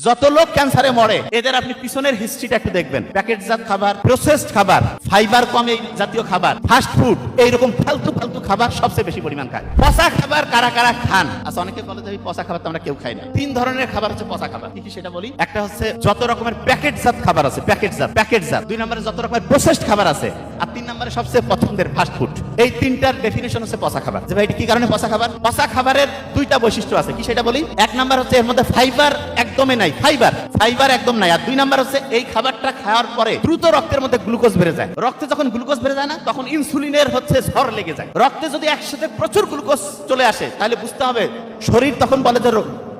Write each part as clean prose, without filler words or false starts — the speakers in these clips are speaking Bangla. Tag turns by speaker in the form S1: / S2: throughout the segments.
S1: যত লোক ক্যান্সারে মরে এদের আপনি পিছনের হিস্ট্রিটা একটু দেখবেন। প্যাকেটজাত খাবার, প্রসেসড খাবার, ফাইবার কম এই জাতীয় খাবার, ফাস্ট ফুড, এইরকম ফালতু ফালতু খাবার সবচেয়ে বেশি পরিমাণ খায়। পচা খাবার কারা কারা খান? আচ্ছা, অনেকে বলে যে পচা খাবার তো আমরা কেউ খাই না। 3 ধরনের খাবার হচ্ছে পচা খাবার। কি কি সেটা বলি? একটা হচ্ছে যত রকমের প্যাকেটজাত খাবার আছে, প্যাকেটজাত। 2 নম্বরে যত রকমের প্রসেসড খাবার আছে, আর 3 নম্বরে সবচেয়ে পছন্দের ফাস্ট ফুড। এই 3টার ডেফিনিশন হচ্ছে পচা খাবার। যে ভাই এটা কি কারণে পচা খাবার? পচা খাবারের 2টা বৈশিষ্ট্য আছে। কি সেটা বলি? 1 নাম্বার হচ্ছে এর মধ্যে ফাইবার একদমই নাই, ফাইবার একদম নাই। আর 2 নাম্বার হচ্ছে এই খাবারটা খাওয়ার পরে দ্রুত রক্তের মধ্যে গ্লুকোজ বেড়ে যায়। রক্তে যখন গ্লুকোজ বেড়ে যায় না, তখন ইনসুলিনের হচ্ছে ঝড় লেগে যায়। রক্তে যদি একসাথে প্রচুর গ্লুকোজ চলে আসে, তাহলে বুঝতে হবে শরীর তখন বলে যে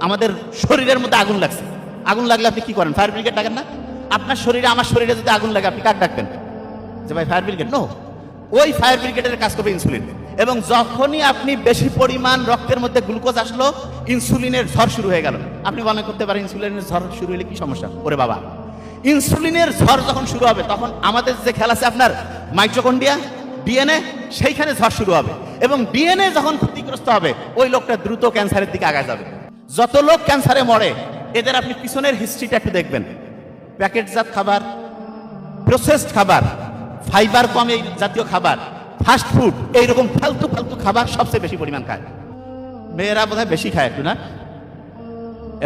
S1: আমাদের শরীরের মধ্যে আগুন লাগছে। আগুন লাগলে আপনি কি করেন? ফায়ার ব্রিগেড ডাকেন না? আপনার শরীরে, আমার শরীরে যদি আগুন লাগে, আপনি কাকে ডাকবেন? যে ভাই ফায়ার ব্রিগেড? নো, ওই ফায়ার ব্রিগেডের কাজ করবে ইনসুলিন। এবং যখনই আপনি বেশি পরিমাণ রক্তের মধ্যে গ্লুকোজ আসলো, ইনসুলিনের ঝড় শুরু হয়ে গেল। আপনি মনে করতে পারেন ইনসুলিনের ঝড় শুরু হলে কি সমস্যা? ওরে বাবা, ইনসুলিনের ঝড় যখন শুরু হবে, তখন আমাদের যে খেলা আছে আপনার মাইটোকন্ড্রিয়া, ডিএনএ, সেইখানে ঝড় শুরু হবে। এবং ডিএনএ যখন ক্ষতিগ্রস্ত হবে, ওই লোকটা দ্রুত ক্যান্সারের দিকে আগায় যাবে। যত লোক ক্যান্সারে মরে এদের আপনি পিছনের হিস্ট্রিটা একটু দেখবেন। প্যাকেটজাত খাবার, প্রসেসড খাবার, ফাইবার কম এই জাতীয় খাবার, ফাস্ট ফুড, এইরকম ফালতু ফালতু খাবার সবচেয়ে বেশি পরিমাণ খায়। মেয়েরা বোধহয় বেশি খায় একটু, না?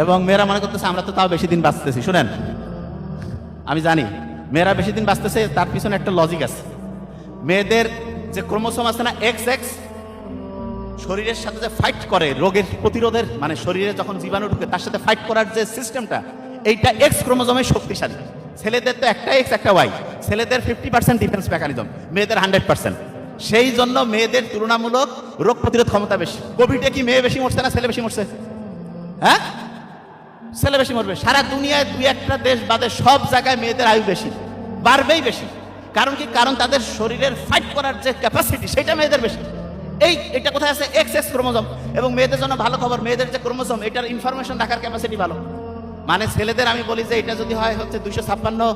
S1: এবং মেয়েরা মনে করতেছে আমরা তো তাও বেশি দিন বাঁচতেছি। শুনেন, আমি জানি মেয়েরা বেশি দিন বাঁচতেছে, তার পিছনে একটা লজিক আছে। মেয়েদের যে ক্রোমোসোম আছে না, XX, শরীরের সাথে যে ফাইট করে রোগের প্রতিরোধের, মানে শরীরে যখন জীবাণু ঢুকে তার সাথে ফাইট করার যে সিস্টেমটা, এইটা X ক্রোমোসোমে শক্তিশালী। ছেলেদের তো একটা X একটা Y। ছেলেদের 50% ডিফেন্স মেকানিজম, মেয়েদের 100%। সেই জন্য মেয়েদের তুলনামূলক রোগ প্রতিরোধ ক্ষমতা বেশি। কোভিডে কি মেয়ে বেশি মরছে না ছেলে বেশি মরছে? হ্যাঁ, ছেলে বেশি মরবে। সারা দুনিয়ায় 2-1টা দেশ বাদে সব জায়গায় মেয়েদের আয়ু বেশি, বাড়বেই বেশি। কারণ কি? কারণ তাদের শরীরের ফাইট করার যে ক্যাপাসিটি, সেটা মেয়েদের বেশি। এটা কোথায় আছে? XX chromosome. এবং মেয়েদের জন্য ভালো খবর, মেয়েদের যে ক্রোমোসোম, এটার ইনফরমেশন রাখার ক্যাপাসিটি ভালো। মানে ছেলেদের আমি বলি যে এটা যদি হয় হচ্ছে 256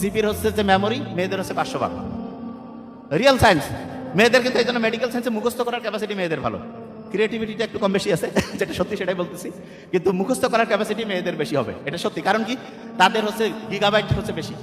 S1: জিবির হচ্ছে যে মেমোরি, মেয়েদের হচ্ছে 512। Real science. মেয়েদের কিন্তু এই জন্য মেডিকেল সায়েন্সে মুখস্থ করার ক্যাপাসিটি মেয়েদের ভালো। ক্রিয়েটিভিটিটা একটু কম বেশি আছে, যেটা সত্যি সেটাই বলতেছি। কিন্তু মুখস্থ করার ক্যাপাসিটি মেয়েদের বেশি হবে, এটা সত্যি। কারণ কি? তাদের হচ্ছে গিগাবাইট হচ্ছে বেশি।